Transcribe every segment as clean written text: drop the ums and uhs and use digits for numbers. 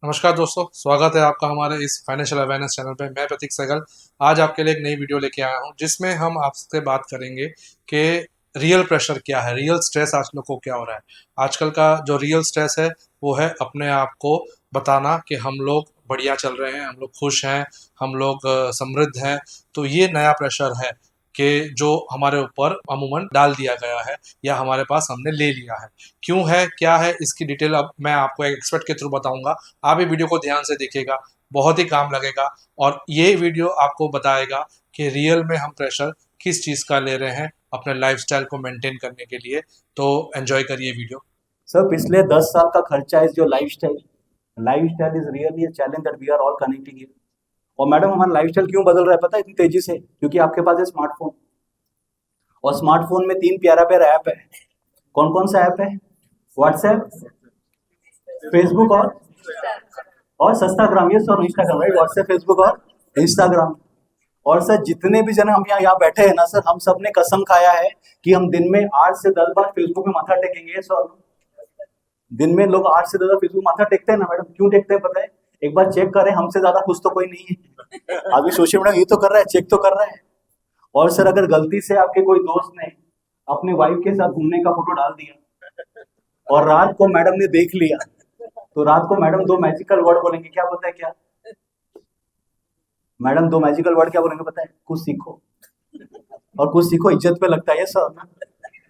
नमस्कार दोस्तों, स्वागत है आपका हमारे इस फाइनेंशियल अवेयरनेस चैनल पे। मैं प्रतीक सहगल आज आपके लिए एक नई वीडियो लेके आया हूँ जिसमें हम आपसे बात करेंगे कि रियल प्रेशर क्या है, रियल स्ट्रेस आज लोग को क्या हो रहा है। आजकल का जो रियल स्ट्रेस है वो है अपने आप को बताना कि हम लोग बढ़िया चल रहे हैं, हम लोग खुश हैं, हम लोग समृद्ध हैं। तो ये नया प्रेशर है कि जो हमारे ऊपर अमूमन डाल दिया गया है या हमारे पास हमने ले लिया है। क्यों है, क्या है, इसकी डिटेल अब मैं आपको एक एक्सपर्ट के थ्रू बताऊंगा। आप ये वीडियो को ध्यान से देखिएगा, बहुत ही काम लगेगा। और ये वीडियो आपको बताएगा कि रियल में हम प्रेशर किस चीज़ का ले रहे हैं अपने लाइफस्टाइल को मेंटेन करने के लिए। तो एंजॉय करिए वीडियो। सर पिछले 10 साल का खर्चा is your lifestyle is really a challenge that we are all connecting here. और मैडम हमारा लाइफस्टाइल क्यों बदल रहा है पता है इतनी तेजी से? क्योंकि आपके पास है स्मार्टफोन, और स्मार्टफोन में 3 प्यारा प्यारा ऐप है। कौन कौन सा ऐप है? व्हाट्सएप, फेसबुक और सस्ताग्राम, ये sir Instagram, right? WhatsApp, Facebook और इंस्टाग्राम। और सर जितने भी जन हम यहाँ बैठे हैं ना सर, हम सब ने कसम खाया है कि हम दिन में 8 से 10 बार फेसबुक में माथा टेकेंगे सर। दिन में लोग 8 से 10 बार फेसबुक माथा टेकते हैं ना मैडम, क्यों टेकते हैं पता है? एक बार चेक करें, हमसे ज्यादा खुश तो कोई नहीं है। अभी सोचिए मैडम, ये तो कर रहा है, चेक तो कर रहा है। और सर अगर गलती से आपके कोई दोस्त ने अपनी वाइफ के साथ घूमने का फोटो डाल दिया और रात को मैडम ने देख लिया, तो रात को मैडम 2 मैजिकल वर्ड बोलेंगे, क्या पता है क्या? मैडम 2 मैजिकल वर्ड क्या बोलेंगे पता है? कुछ सीखो। और कुछ सीखो इज्जत पे लगता है ये सर।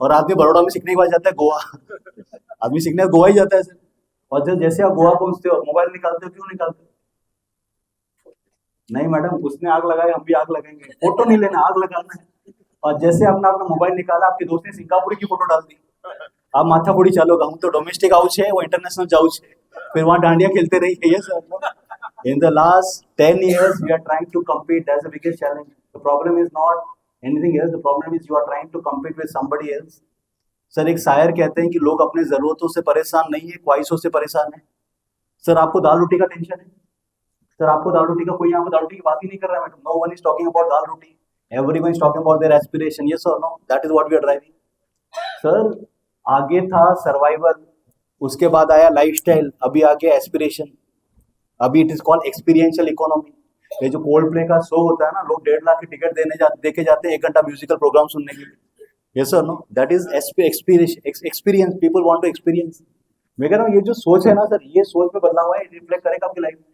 और आदमी बड़ौदा में सीखने के बाद जाता है गोवा। आदमी सीखने गोवा ही जाता है सर। और जैसे आप गोवा पहुंचते हो, मोबाइल निकालते हो, क्यों निकालते हो? नहीं मैडम, उसने आग लगाई, हम भी आग लगाएंगे। फोटो नहीं लेना, आग लगाना है। और जैसे अपना अपना मोबाइल निकाला, आपके दोस्त ने सिंगापुर की फोटो डाल दी, आप माथा फोड़ी चालू होगा, हम तो डोमेस्टिक आउच है, वो इंटरनेशनल जाउच है। फिर वहां डांडिया खेलते रहिए sir. In the last 10 years, we are trying to compete. That's the biggest challenge. The problem is not anything else. The problem is you are trying to compete with somebody else. Sir एक शायर कहते हैं कि लोग अपने जरूरतों से परेशान नहीं है, ख्वाहिशों से परेशान है। सर आपको दाल रोटी का टेंशन है? सर आपको दाल रोटी का, कोई यहाँ पर दाल रोटी की बात ही नहीं कर रहा है madam. No one is talking about dal roti, everyone is talking about their aspiration. Yes और no, that is what we are driving. Sir आगे था सर्वाइवल, उसके बाद आया लाइफस्टाइल, अभी आ गया एस्पिरेशन। अभी it is called experiential economy. ये जो कोल्ड प्ले का शो होता है ना, लोग 1.5 लाख की टिकट देके जाते हैं 1 घंटा म्यूजिकल प्रोग्राम सुनने के लिए। यस और no, that is experience. People want to experience. मैं कह रहा हूँ ये जो सोच है ना सर, ये सोच में बदलाव है, रिफ्लेक्ट करेगा आपकी लाइफ में।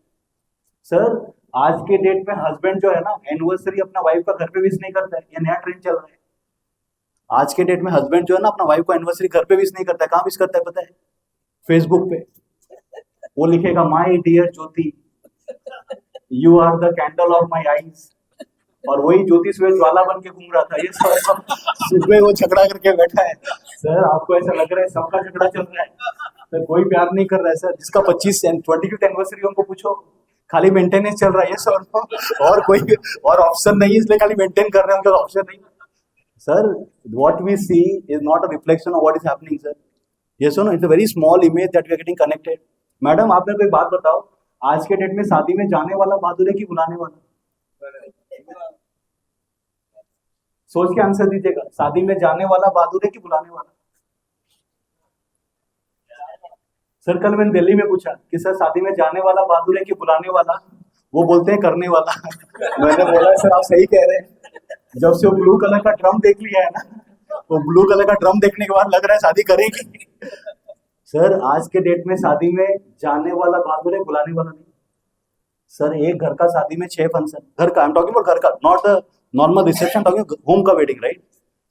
सर आज के डेट में हस्बैंड जो है ना, एनिवर्सरी अपना वाइफ का घर पे विश नहीं करता है, ये नया ट्रेंड चल रहा है। आज के डेट में हस्बैंड जो है ना, अपना वाइफ को एनिवर्सरी घर पे विश नहीं करता है, कहाँ विश करता है पता है? फेसबुक पे। वो लिखेगा, my dear Jyoti, you are the candle of my eyes. और वही ज्योति सुबह ज्वाला बन के घूम रहा था, ये सब सुबह वो झगड़ा करके बैठा है। सर आपको ऐसा लग रहा है सबका झगड़ा चल रहा है? सर कोई प्यार नहीं कर रहा है सर। जिसका 25th एनिवर्सरी उनको पूछो, खाली मेंटेनेंस चल रहा है ये सर। और कोई और ऑप्शन नहीं है, इसलिए खाली मेंटेन कर रहे हैं, उनका ऑप्शन नहीं। Sir what we see is not a reflection of what is happening sir. Yes और no, it's a very small image that we are getting connected. Madam आप मेरे को एक बात बताओ, आज के डेट में शादी में जाने वाला बहादुर है कि बुलाने वाला? सोच के आंसर दीजिएगा, शादी में जाने वाला बहादुर है कि बुलाने वाला? सर कल मैंने दिल्ली में पूछा कि सर शादी में जाने वाला बहादुर है कि बुलाने वाला? वो बोलते हैं करने वाला। मैंने बोला सर आप सही कह रहे हैं। जब से वो ब्लू कलर का ड्रम देख लिया है ना, वो ब्लू कलर का ड्रम देखने के बाद लग रहा है शादी करेगी। सर आज के डेट में शादी में जाने वाला बहादुर है, बुलाने वाला नहीं। सर एक घर का शादी में 6 फंक्शन, घर का, आई एम टॉकिंग अबाउट घर का, not the normal reception, talking home का वेडिंग, राइट?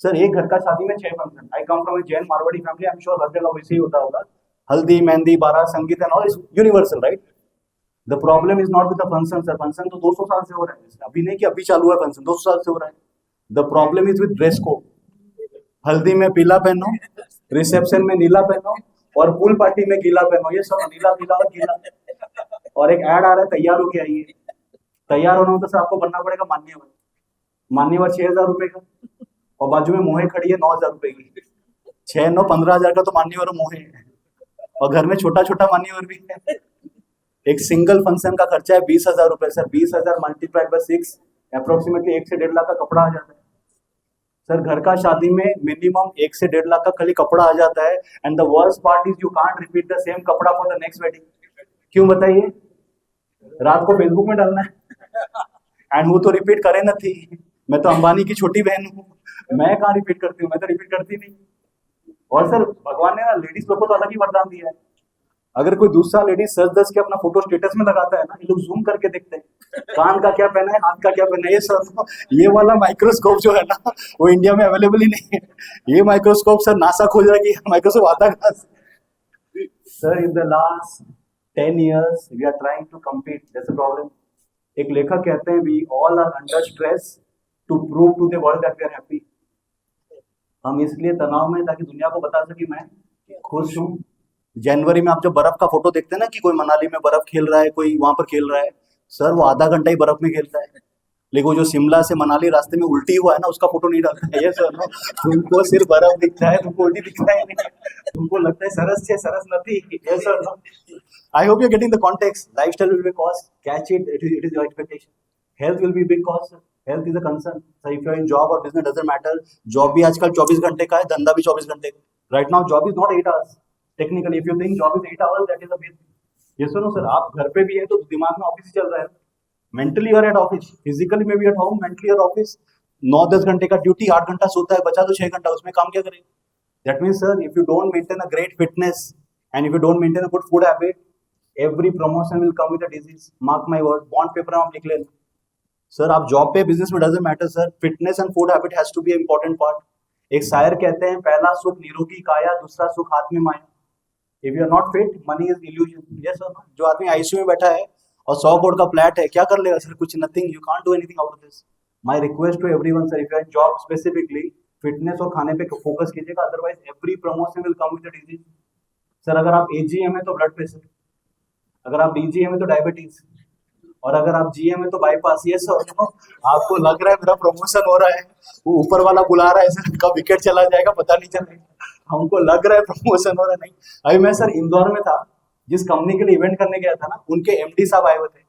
सर एक घर का शादी में 6 function. I come from a Jain Marwari family, I am sure हर जगह वैसे ही होता होगा। Haldi, mehndi, baraat, sangeet and all is universal, right? The problem is not with the function sir. Function तो 200 साल से हो रहा है, अभी नहीं कि अभी चालू है फंक्शन, 200 साल से हो रहा है। The problem is with dress code. हल्दी में पीला पहनो, रिसेप्शन में नीला पहनो, और पूल पार्टी में गीला पहनो। ये सब नीला पीला और गीला। और एक ऐड आ रहा है, तैयार होके आइए। तैयार होना हो तो सर आपको बनना पड़ेगा मान्यवर। मान्यवर 6,000 रुपए का, और बाजू में मोहे खड़ी है 9,000 रुपए की। 6 9 15,000 का तो मान्यवर मोहे है, और घर में छोटा छोटा मान्यवर भी है। एक सिंगल फंक्शन का खर्चा है 20,000 रुपए सर। 20,000 मल्टीप्लाइड बाय 6, अप्रोक्सीमेटली 1 से 1.5 लाख का कपड़ा आ जाता है सर। घर का शादी में मिनिमम 1 से 1.5 लाख का खाली कपड़ा आ जाता है। And the worst part is you can't repeat the same कपड़ा फॉर द नेक्स्ट वेडिंग। क्यों बताइए? रात को फेसबुक में डालना है एंड वो तो रिपीट करे न थी। मैं तो अंबानी की छोटी बहन हूँ, मैं कहाँ रिपीट करती हूँ, मैं तो रिपीट करती नहीं। और सर भगवान ने ना लेडीज लोग को तो अलग ही वरदान दिया है। अगर कोई दूसरा लेडीज सच दस के अपना फोटो स्टेटस में लगाता है ना, ये लोग जूम करके देखते हैं कान का क्या पहना है, हाथ का क्या पहना है। ये सर ये वाला माइक्रोस्कोप जो है ना, वो इंडिया में अवेलेबल ही नहीं है। ये माइक्रोस्कोप सर नासा खोज रहा है कि माइक्रोस्कोप आता कहाँ से। Sir in the last 10 years we are trying to compete, that's a problem. एक लेखक कहते हैं we all are under stress to prove to the world that we are happy. हम इसलिए तनाव में ताकि दुनिया को बता सके मैं खुश हूँ। जनवरी में आप जब बर्फ का फोटो देखते हैं ना कि कोई मनाली में बर्फ खेल रहा है, कोई वहां पर खेल रहा है, सर वो आधा घंटा ही बर्फ में खेलता है। लेकिन वो जो शिमला से मनाली रास्ते में उल्टी हुआ है ना, उसका फोटो नहीं डालता है। ये सर नो, तुमको सिर्फ बर्फ दिखता है, तुमको उल्टी दिखता है नहीं, तुमको लगता है सरस छे सरस नथी। ये sir no, I hope you getting the context. Lifestyle will be cost, catch it, it is your expectation. Health will be big cost, health is a concern. Sir if you are in job और business doesn't matter, job भी आजकल 24 घंटे का है, धंधा भी 24 घंटे का। Right now job is not 8 hours technically. If you think job is 8 hours, that is a myth। ये सुनो सर, आप घर पे भी है तो दिमाग में ऑफिस ही चल रहा है। मेंटली और एट ऑफिस, फिजिकली में भी एट होम, मेंटली और ऑफिस। 9-10 घंटे का ड्यूटी, 8 घंटा सोता है, बचा तो 6 घंटा, उसमें काम क्या करें? That means sir if you don't maintain a great fitness and if you don't maintain a good food habit, every promotion will come with a disease. Mark my word, bond paper में आप लिख लेना। Sir आप job पे business में doesn't matter sir, fitness and food habit has to be important part. एक शायर कहते हैं पहला सुख निरोगी काया, दूसरा सुख हाथ में माया। If you are not fit, money is illusion. Yes और नो? जो आदमी आईसीयू में बैठा है और 100 करोड़ का फ्लैट है, क्या कर लेगा सर? कुछ nothing, you can't do anything out of this. My request to everyone sir, if you are in job specifically, fitness और खाने पे फोकस कीजिएगा, otherwise every promotion will come with the disease. Sir अगर आप AGM है तो blood pressure, अगर आप डीजीएम है तो डायबिटीज, और अगर आप जीएम है तो बाईपास। ये सर आपको लग रहा है मेरा प्रमोशन हो रहा है, वो ऊपर वाला बुला रहा है सर, कब विकेट चला जाएगा पता नहीं चलेगा। हमको लग रहा है प्रमोशन हो रहा है। नहीं, अभी मैं सर इंदौर में था, जिस कंपनी के लिए इवेंट करने गया था ना, उनके एमडी साहब आए हुए थे।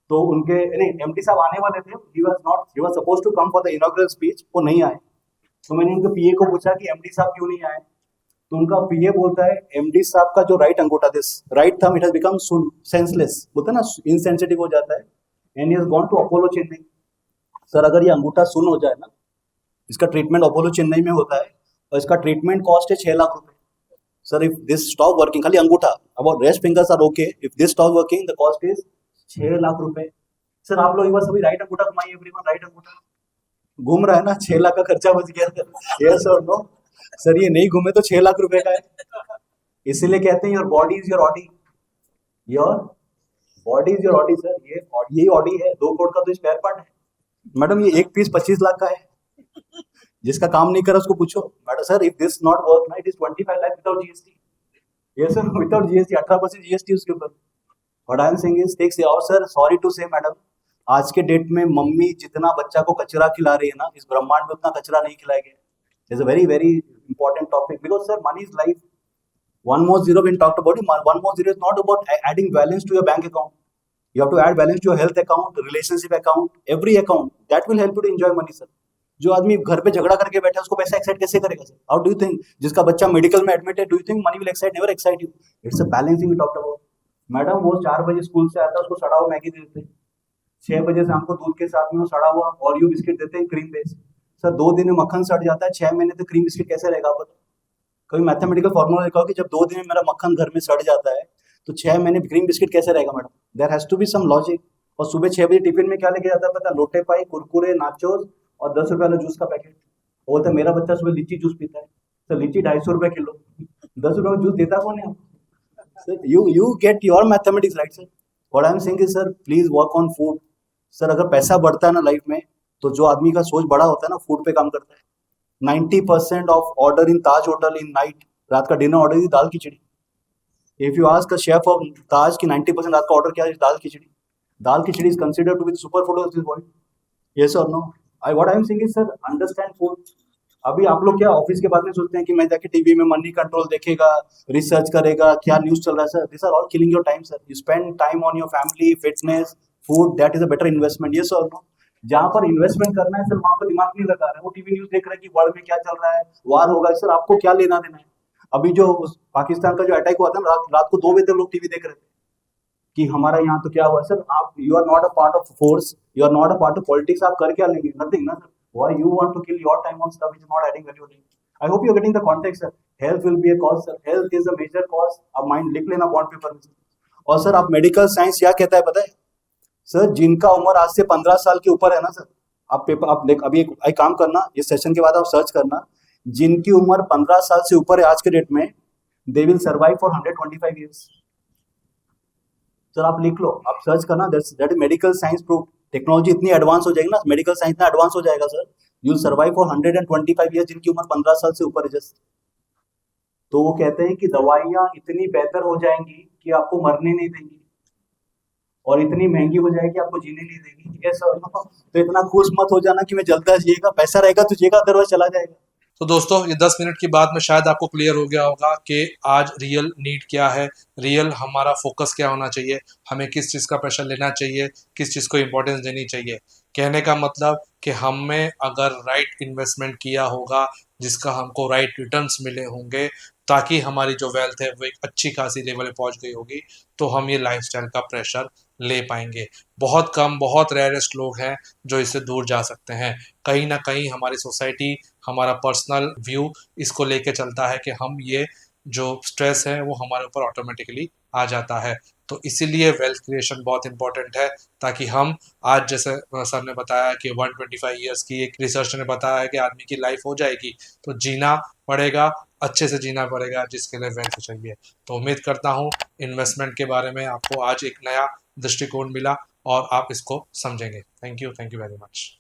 तो उनके नहीं, एमडी साहब आने वाले थे, he was supposed to come for the inaugural speech, वो नहीं आए। तो मैंने उनके पीए को पूछा कि एमडी साहब क्यों नहीं आए? तो उनका पीए बोलता है एमडी साहब का जो राइट अंगूठा, this right thumb, it has become senseless, बोलते हैं ना, इनसेंसिटिव हो जाता है, and he has gone to Apollo Chennai. Sir अगर ये अंगूठा सुन हो जाए ना, इसका ट्रीटमेंट अपोलो चेन्नई में होता है और इसका ट्रीटमेंट कॉस्ट है 6 लाख रुपए। Sir if this stop working, खाली अंगूठा, about rest fingers are okay, if this stop working the cost is 6 lakh रुपए। सर आप लोग एक बार सभी राइट अंगूठा घुमाइए, एवरीवन राइट अंगूठा घूम रहा है ना, 6 लाख का खर्चा बच गया। यस और नो? सर ये नहीं घूमे तो 6 लाख रुपए का है। इसीलिए कहते हैं your body is your Audi, your body is your Audi. Sir ये यही ऑडी है, 2 करोड़ का तो स्पेयर पार्ट है। मैडम ये एक पीस 25 लाख का है, जिसका काम नहीं करा उसको पूछो। Madam sir if this not work ना, it is 25 lakh without GST. Yes sir, without GST, 18% GST उसके ऊपर। What I am saying is tax. और sir sorry to say madam, आज के डेट में मम्मी जितना बच्चा को कचरा खिला रही है ना, इस ब्रह्मांड में उतना कचरा नहीं खिलाया गया। It's a very very important topic, because sir money is life. One more zero when talked about it. One more zero is not about adding balance to your bank account. You have to add balance to your health account, relationship account, every account. That will help you to enjoy money, sir. जो आदमी घर पे झगड़ा करके बैठा है, उसको पैसा एक्साइट कैसे करेगा sir? How do you think? जिसका बच्चा मेडिकल में एडमिट है, do you think money will excite? Never excite you. It's a balancing we talked about. Madam वो 4 बजे स्कूल से आता है, उसको सड़ा हुआ मैगी देते हैं। 6 बजे से हमको दूध के साथ में वो सड़ा हुआ ओरियो बिस्किट देते हैं, क्रीम बेस। सर 2 दिन में मक्खन सड़ जाता है, 6 महीने तक क्रीम बिस्किट कैसे रहेगा? आप बताओ। कभी मैथमेटिकल फॉर्मूला देखा हो कि जब 2 दिन में मेरा मक्खन घर में सड़ जाता है तो 6 महीने क्रीम बिस्किट कैसे रहेगा? Madam there has to be some logic. और सुबह 6 बजे टिफिन में क्या लेके जाता है पता? लोटे पाई, कुरकुरे, नाचोस और 10 रुपए वाला जूस का पैकेट। वो बोलता है मेरा बच्चा सुबह लीची जूस पीता है। सर लीची 250 रुपए किलो, 10 रुपए में जूस देता कौन है? Sir you get your mathematics right sir. What I am saying is sir please work on food. Sir अगर पैसा बढ़ता है ना लाइफ में, तो जो आदमी का सोच बड़ा होता है ना, फूड पे काम करता है। 90% of order in Taj hotel in night, रात का dinner order is dal khichdi. If you ask a chef of Taj की 90% रात का ऑर्डर क्या है? दाल khichdi. Dal khichdi is considered to be super food of this world. Yes और no? I what I am saying is sir understand food. अभी आप लोग क्या ऑफिस के बाद में सोचते हैं कि मैं जाके टीवी में मनी कंट्रोल देखेगा, रिसर्च करेगा, क्या न्यूज चल रहा है? Sir this are all killing your time. Sir you spend time on your family, fitness, food, that is a better investment. Yes और नो? जहां पर इन्वेस्टमेंट करना है सर, वहां पर दिमाग नहीं लगा रहा है, वो टीवी न्यूज देख रहा है कि वर्ल्ड में क्या चल रहा है, वार होगा। सर आपको क्या लेना देना है? अभी जो पाकिस्तान का जो अटैक हुआ था ना, रात को 2 बजे तक लोग टीवी देख रहे थे। कि हमारा यहाँ तो क्या हुआ सर, आप you are not a part of force, you are not a part of politics, आप कर क्या लेंगे? नथिंग ना sir. Why you want to kill your time on stuff which is not adding value? I hope you are getting the context sir. Health will be a cause sir, health is a major cause. आप mind लिख लेना bond paper में। और sir आप medical science क्या कहता है पता है सर? जिनका उम्र आज से 15 साल के ऊपर है ना सर, आप पेपर आप देख, अभी एक काम करना, इस सेशन के बाद आप सर्च करना, जिनकी उम्र 15 साल से ऊपर है आज के डेट में, they will survive for 125 years. Sir आप लिख लो, आप सर्च करना, that is medical science proof. Technology इतनी एडवांस हो जाएगी ना, मेडिकल साइंस इतना एडवांस हो जाएगा sir, you will survive for 125 years जिनकी उम्र 15 साल से ऊपर है जस्ट। तो वो कहते हैं कि दवाइयाँ इतनी बेहतर हो जाएंगी कि आपको मरने नहीं देंगी, और इतनी महंगी हो जाएगी आपको जीने नहीं देगी। ये सर तो इतना खुश मत हो जाना कि मैं जल्दा जिएगा, पैसा रहेगा तो जिएगा, अदरवाइज चला जाएगा। तो दोस्तों ये 10 मिनट की बात में शायद आपको क्लियर हो गया होगा कि आज रियल नीड क्या है, रियल हमारा फोकस क्या होना चाहिए, हमें किस चीज़ का प्रेशर लेना चाहिए, किस चीज़ को इम्पोर्टेंस देनी चाहिए। कहने का मतलब कि हमें अगर राइट इन्वेस्टमेंट किया होगा जिसका हमको राइट रिटर्न्स मिले होंगे, ताकि हमारी जो वेल्थ है वो एक अच्छी खासी लेवल पे पहुंच गई होगी, तो हम ये लाइफस्टाइल का प्रेशर ले पाएंगे। बहुत कम, बहुत रेयरेस्ट लोग हैं जो इससे दूर जा सकते हैं। कहीं ना कहीं हमारी सोसाइटी, हमारा पर्सनल व्यू इसको लेके चलता है कि हम ये जो स्ट्रेस है वो हमारे ऊपर ऑटोमेटिकली आ जाता है। तो इसीलिए वेल्थ क्रिएशन बहुत इंपॉर्टेंट है, ताकि हम आज जैसे सर ने बताया कि 125 ईयर्स की एक रिसर्च ने बताया है कि आदमी की लाइफ हो जाएगी, तो जीना पड़ेगा, अच्छे से जीना पड़ेगा, जिसके लिए वेल्थ चाहिए। तो उम्मीद करता हूँ इन्वेस्टमेंट के बारे में आपको आज एक नया दृष्टिकोण मिला और आप इसको समझेंगे। Thank you very much.